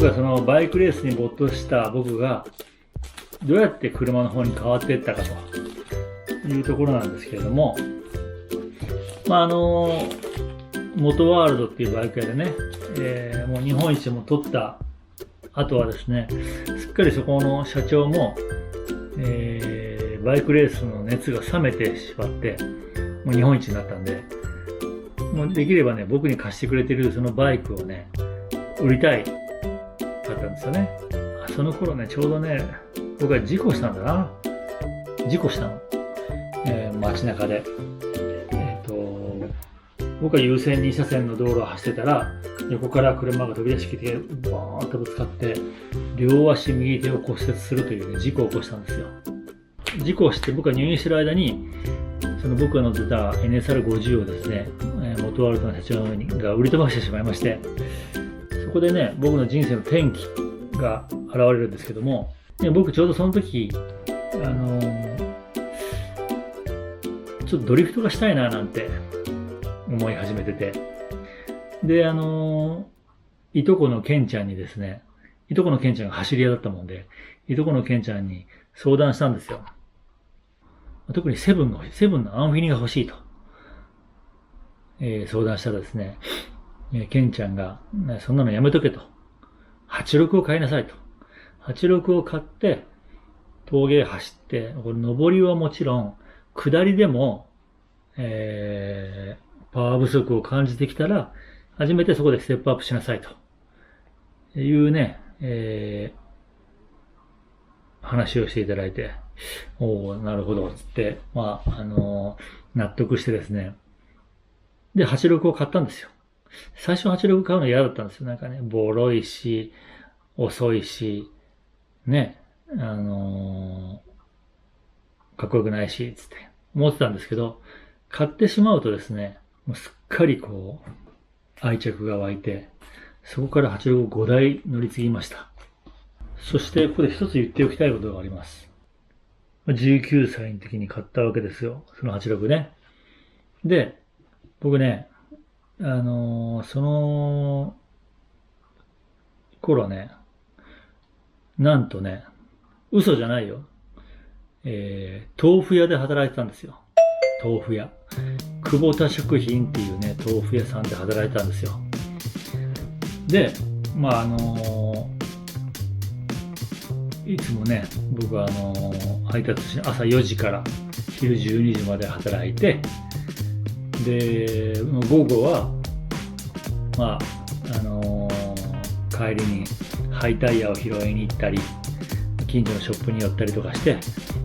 僕はそのバイクレースに没頭した僕がどうやって車の方に変わっていったかというところなんですけれども、元ワールドっていうバイク屋でね、もう日本一も取った後はですね、すっかりそこの社長も、バイクレースの熱が冷めてしまって、もう日本一になったんで、もうできればね、僕に貸してくれてるそのバイクをね、売りたいかったんですよね。その頃ね、ちょうどね、僕は事故したんだな。事故したの。街中で。僕は優先2車線の道路を走ってたら、横から車が飛び出してきて、バーンとぶつかって、両足右手を骨折するというね、事故を起こしたんですよ。事故をして僕が入院してる間に、その僕が乗ってた NSR50 をですね、元ワールドの社長が売り飛ばしてしまいまして、そこでね、僕の人生の転機が現れるんですけども、僕ちょうどその時、ちょっとドリフトがしたいななんて思い始めてて、で、いとこのケンちゃんにですね、いとこのケンちゃんが走り屋だったもんで、いとこのケンちゃんに相談したんですよ。特にセブンのアンフィニが欲しいと、相談したらですね、ケンちゃんが、そんなのやめとけと。86を買いなさいと。86を買って、峠走って、これ上りはもちろん、下りでも、パワー不足を感じてきたら、初めてそこでステップアップしなさいと。いうね、話をしていただいて、なるほど、つって、納得してですね。で、86を買ったんですよ。最初86買うの嫌だったんですよ。なんかね、ボロいし、遅いし、ね、かっこよくないし、つって思ってたんですけど、買ってしまうとですね、もうすっかりこう、愛着が湧いて、そこから86を5台乗り継ぎました。そしてここで一つ言っておきたいことがあります。19歳の時に買ったわけですよ。その86ね。で、僕ね、その頃はね、なんとね、嘘じゃないよ。豆腐屋で働いてたんですよ。豆腐屋。久保田食品っていうね、豆腐屋さんで働いてたんですよ。で、いつもね、僕は配達し、朝4時から昼12時まで働いて、で、午後は、帰りにハイタイヤを拾いに行ったり、近所のショップに寄ったりとかして、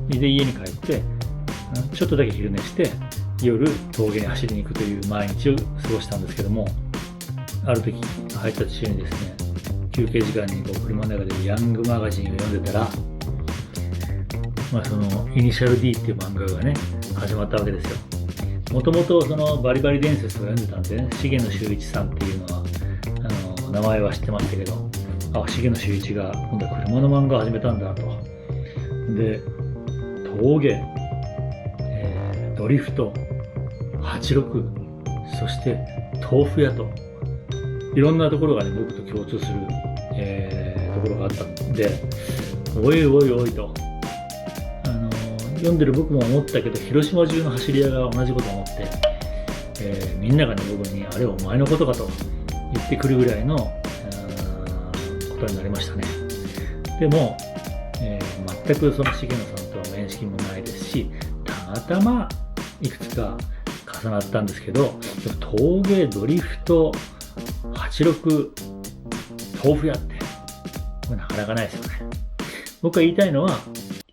で、家に帰って、ちょっとだけ昼寝して、夜、峠に走りに行くという毎日を過ごしたんですけども、ある時、配達中にですね、休憩時間に車の中でヤングマガジンを読んでたら、そのイニシャル D っていう漫画がね、始まったわけですよ。もともとそのバリバリ伝説を読んでたんでね、重野秀一さんっていうのは、名前は知ってましたけど、重野秀一が今度は車の漫画を始めたんだと。で、峠、ドリフト、86、そして豆腐屋と、いろんなところがね、僕と共通する、ところがあったんで、おいおいおいと、読んでる僕も思ったけど、広島中の走り屋が同じことを思って、みんながね、僕に、あれお前のことかと言ってくるぐらいの、ことになりましたね。でも、全くその重野さんとは面識もないですし、たまたまいくつか重なったんですけど、峠、ドリフト、86、豆腐屋って、これなかなかないですよね。僕が言いたいのは、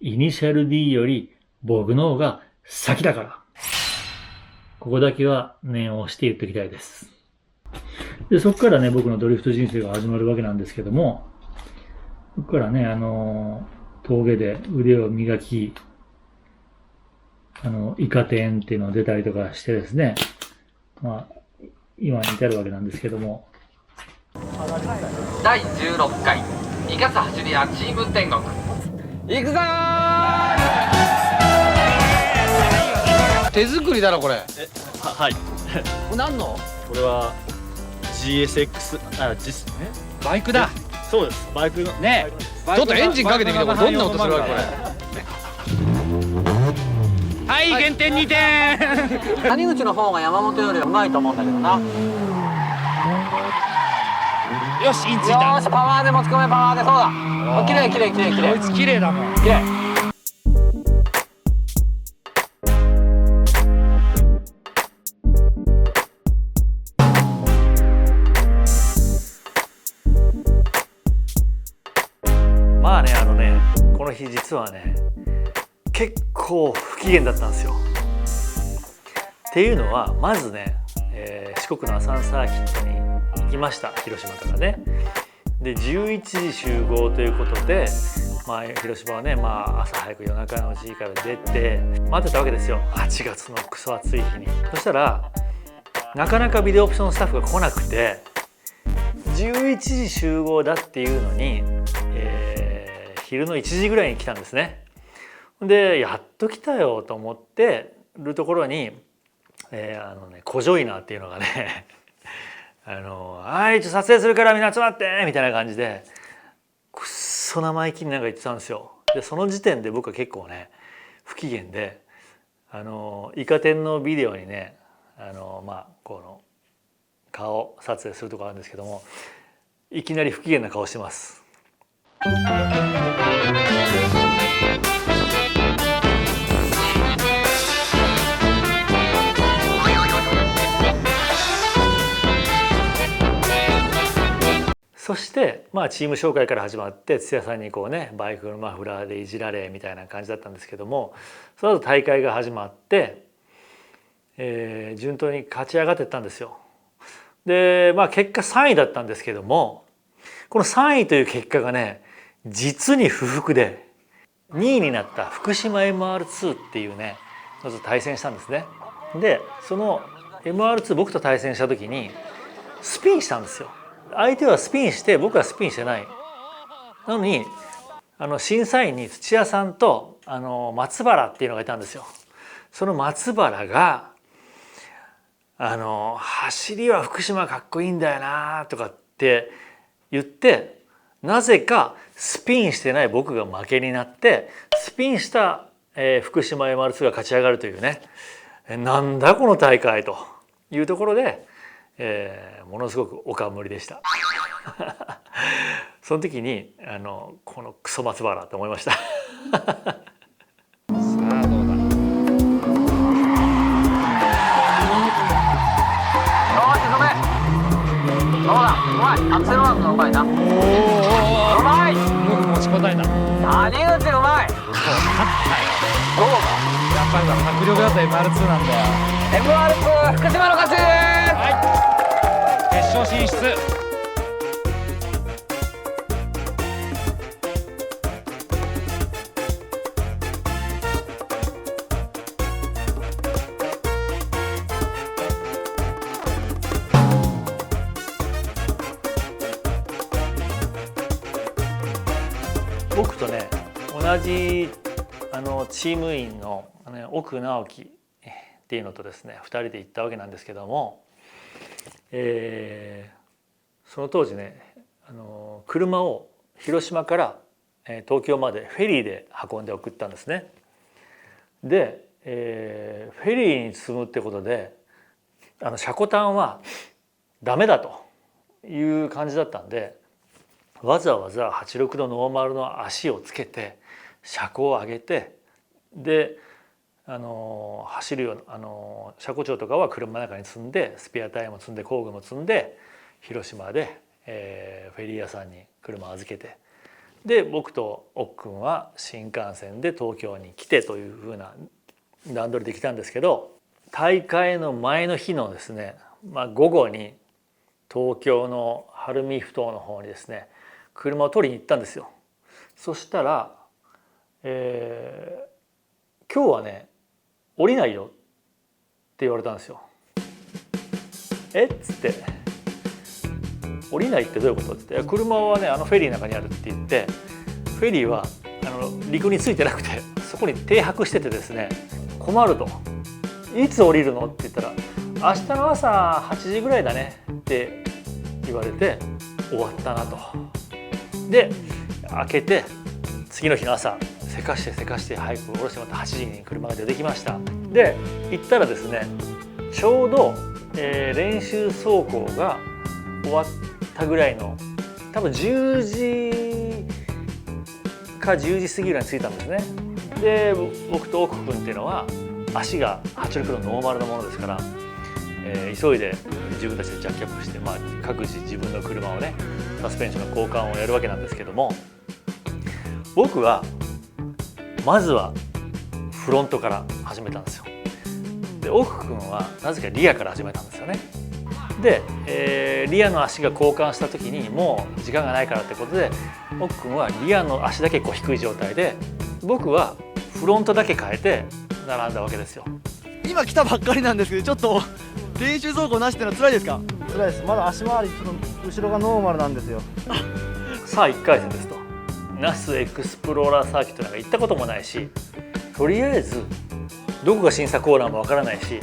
イニシャル D より僕の方が先だから。ここだけは念を押して言っておきたいです。で、そこからね、僕のドリフト人生が始まるわけなんですけども、そこからね、峠で腕を磨き、イカ天っていうのが出たりとかしてですね、今に至るわけなんですけども。第16回、イカサ走り屋チーム天国。行くぞー。手作りだろこれ。はい。これ何の？これは GSX、バイクだ。そうです。バイクのね。ちょっとエンジンかけてみて、これどんな音するわけこれ。はい、減点2点。谷口の方が山本よりはうまいと思うんだけどな。よし、インついた。よし、パワーで持ち込め、パワーで。そうだ。綺麗綺麗綺麗綺麗。こいつ綺麗だもん。綺麗。まあね、この日実はね、結構不機嫌だったんですよ。っていうのはまずね、四国のアサンサーキットに行きました、広島からね。で11時集合ということで、広島はね、朝早く夜中のうちから出て待ってたわけですよ。8月のクソ暑い日に。そしたらなかなかビデオオプションスタッフが来なくて、11時集合だっていうのに、昼の1時ぐらいに来たんですね。でやっと来たよと思ってるところに、コジョイナーっていうのがねはい、撮影するからみんな集まってみたいな感じで、くっそ生意気になんか言ってたんですよ。でその時点で僕は結構ね不機嫌で、イカ天のビデオにね、この顔撮影するとこあるんですけども、いきなり不機嫌な顔してます。そして、チーム紹介から始まって、土屋さんにこうねバイクのマフラーでいじられみたいな感じだったんですけども、その後大会が始まって、順当に勝ち上がっていったんですよ。で結果3位だったんですけども、この3位という結果がね実に不服で、2位になった福島 MR2 っていうねのと対戦したんですね。でその MR2 僕と対戦した時にスピンしたんですよ。相手はスピンして僕はスピンしてない。なのに審査員に土屋さんと松原っていうのがいたんですよ。その松原が走りは福島かっこいいんだよなとかって言って、なぜかスピンしてない僕が負けになって、スピンした、福島 MR2 が勝ち上がるというね、なんだこの大会というところで、ものすごくおかむりでした。その時にこのクソ松原と思いました。さあどうだ。そうだ、うまい。アクセルワークがうまいな。うまい。持ちこたえた。谷口うまい。どうか。やっぱり迫力だった MR2 なんだよ。MR2 福島の勝ち。はい。決勝進出。僕とね同じチーム員の奥直樹っていうのとですね2人で行ったわけなんですけども、その当時ね車を広島から東京までフェリーで運んで送ったんですね。で、フェリーに積むってことで車庫端はダメだという感じだったんで、わざわざ86度ノーマルの足をつけて車高を上げて、で走るような車庫長とかは車の中に積んで、スペアタイヤも積んで工具も積んで広島で、フェリー屋さんに車を預けて、で僕と奥君は新幹線で東京に来てというふうな段取りで来たんですけど、大会の前の日のですね、午後に東京の晴海ふ頭の方にですね車を取りに行ったんですよ。そしたら、今日はね降りないよって言われたんですよ。っつって「降りないってどういうこと?」って言って「車はねフェリーの中にある」って言って、フェリーは陸についてなくてそこに停泊しててですね、困ると「いつ降りるの?」って言ったら「明日の朝8時ぐらいだね」って言われて終わったなと。で開けて次の日の朝せかして早く下ろしてまた8時に車が出てきました。で行ったらですねちょうど、練習走行が終わったぐらいの多分10時か10時過ぎぐらいに着いたんですね。で僕と奥君っていうのは足が86のノーマルなものですから、急いで自分たちでジャッキアップして、各自自分の車をねサスペンションの交換をやるわけなんですけども、僕はまずはフロントから始めたんですよ。で奥君はなぜかリアから始めたんですよね。で、リアの足が交換した時にもう時間がないからってことで奥君はリアの足だけこう低い状態で僕はフロントだけ変えて並んだわけですよ。今来たばっかりなんですけど、ちょっと練習走行なしってのは辛いですか？辛いです。まだ足回りちょっと後ろがノーマルなんですよ。さあ1回戦ですと。那須エクスプローラーサーキットなんか行ったこともないし、とりあえずどこが審査コーナーもわからないし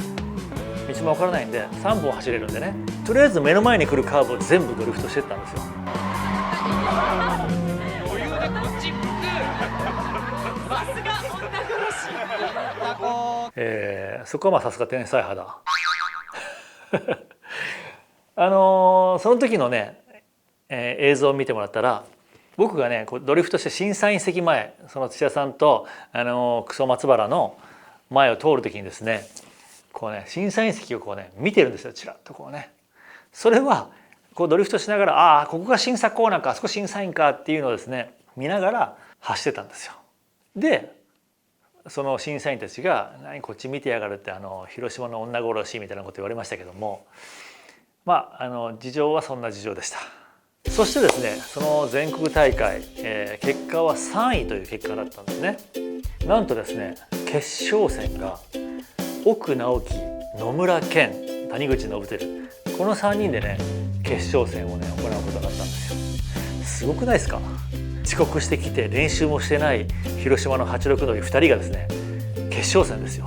道もわからないんで3本走れるんでね、とりあえず目の前に来るカーブを全部ドリフトしてったんですよ。余裕でこっちそこはさすが天才派だ。その時のね、映像を見てもらったら僕がねこうドリフトして審査員席前、その土屋さんとクソ松原の前を通る時にですねこうね審査員席をこうね見てるんですよ、ちらっとこうね。それはこうドリフトしながらああここが審査コーナーか、あそこ審査員かっていうのをですね見ながら走ってたんですよ。でその審査員たちが「何こっち見てやがる」って広島の女殺しみたいなこと言われましたけども、事情はそんな事情でした。そしてですねその全国大会、結果は3位という結果だったんですね。なんとですね決勝戦が奥直樹、野村健、谷口信輝、この3人でね決勝戦をね行うことになったんですよ。すごくないですか？遅刻してきて練習もしてない広島の86の2人がですね決勝戦ですよ。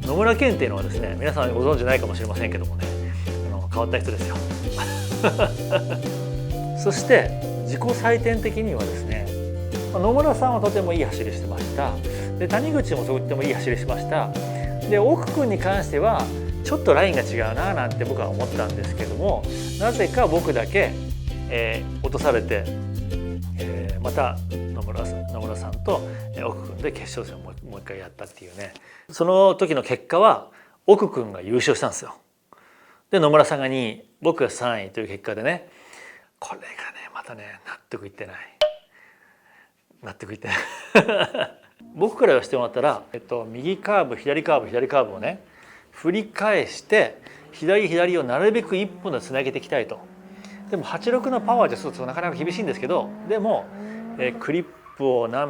野村健っていうのはですね皆さんご存知ないかもしれませんけどもね変わった人ですよ。そして自己採点的にはですね野村さんはとてもいい走りしてました。で谷口もとってもいい走りしました。で奥君に関してはちょっとラインが違うななんて僕は思ったんですけども、なぜか僕だけ、落とされて、また野村さんと奥君で決勝戦をもう一回やったっていうね、その時の結果は奥君が優勝したんですよ。で野村さんが2位、僕が3位という結果でね、これがねまたね納得いってない僕から言わせてもらったら、右カーブ左カーブをね振り返して左をなるべく1本でつなげていきたいと。でも86のパワーじゃちょっとなかなか厳しいんですけど、でも、クリップを舐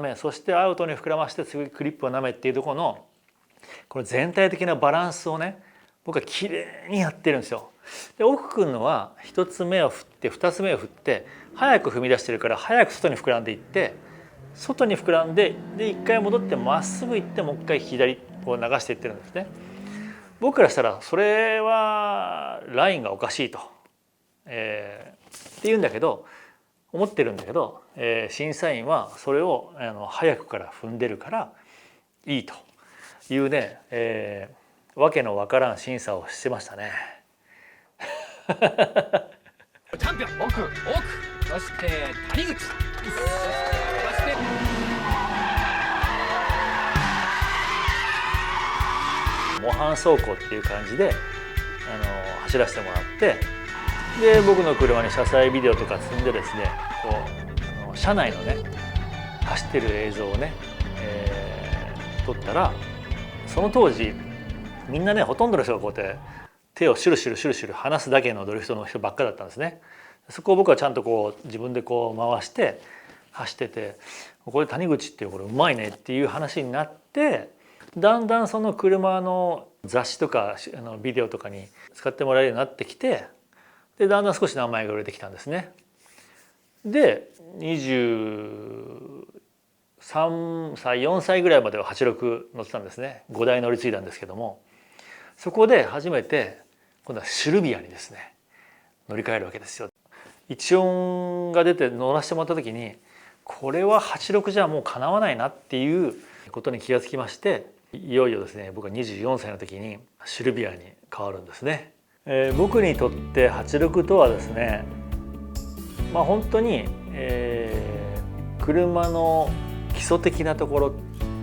めそしてアウトに膨らまして次クリップを舐めっていうところのこの全体的なバランスをね僕はきれいにやってるんですよ。で奥君のは1つ目を振って2つ目を振って早く踏み出してるから早く外に膨らんでいって外に膨らんで1回戻ってまっすぐ行ってもう一回左を流していってるんですね。僕からしたらそれはラインがおかしいと、って言うんだけど思ってるんだけど、審査員はそれを早くから踏んでるからいいというね、わけのわからん審査をしてましたね。チャンピオン奥そして谷口そして模範走行っていう感じで走らせてもらって、で僕の車に車載ビデオとか積んでですねこう車内のね走ってる映像をね、撮ったらその当時みんなねほとんどの人がこうやって手をシュルシュル離すだけのドリフトの人ばっかだったんですね。そこを僕はちゃんとこう自分でこう回して走ってて、これ谷口ってこれうまいねっていう話になって、だんだんその車の雑誌とかビデオとかに使ってもらえるようになってきて、でだんだん少し名前が売れてきたんですね。で23歳4歳ぐらいまでは86乗ってたんですね。5台乗り継いだんですけども、そこで初めて今度はシルビアにですね乗り換えるわけですよ。一音が出て乗らせてもらった時にこれは86じゃもうかなわないなっていうことに気がつきまして、いよいよですね僕が24歳の時にシルビアに変わるんですね。僕にとって86とはですね、本当に、車の基礎的なところ、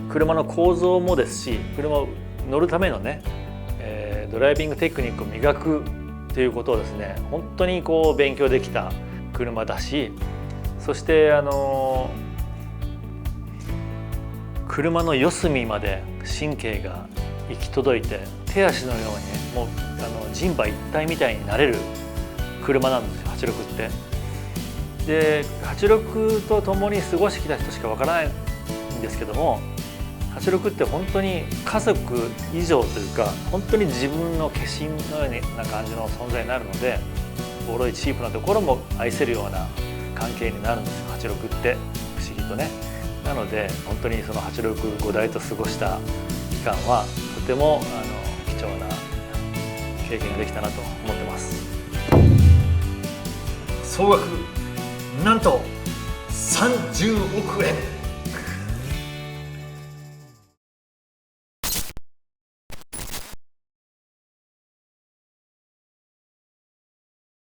車の構造もですし、車を乗るためのね、ドライビングテクニックを磨くということをですね本当にこう勉強できた車だし、そして車の四隅まで神経が行き届いて手足のようにねもう人馬一体みたいになれる車なんですよ86って。で86と共に過ごしてきた人しかわからないんですけども、86って本当に家族以上というか本当に自分の化身のような感じの存在になるので、ボロいチープなところも愛せるような関係になるんですよ86って、不思議とね。なので本当にその865台と過ごした期間はとても貴重な経験ができたなと思ってます。総額なんと30億円。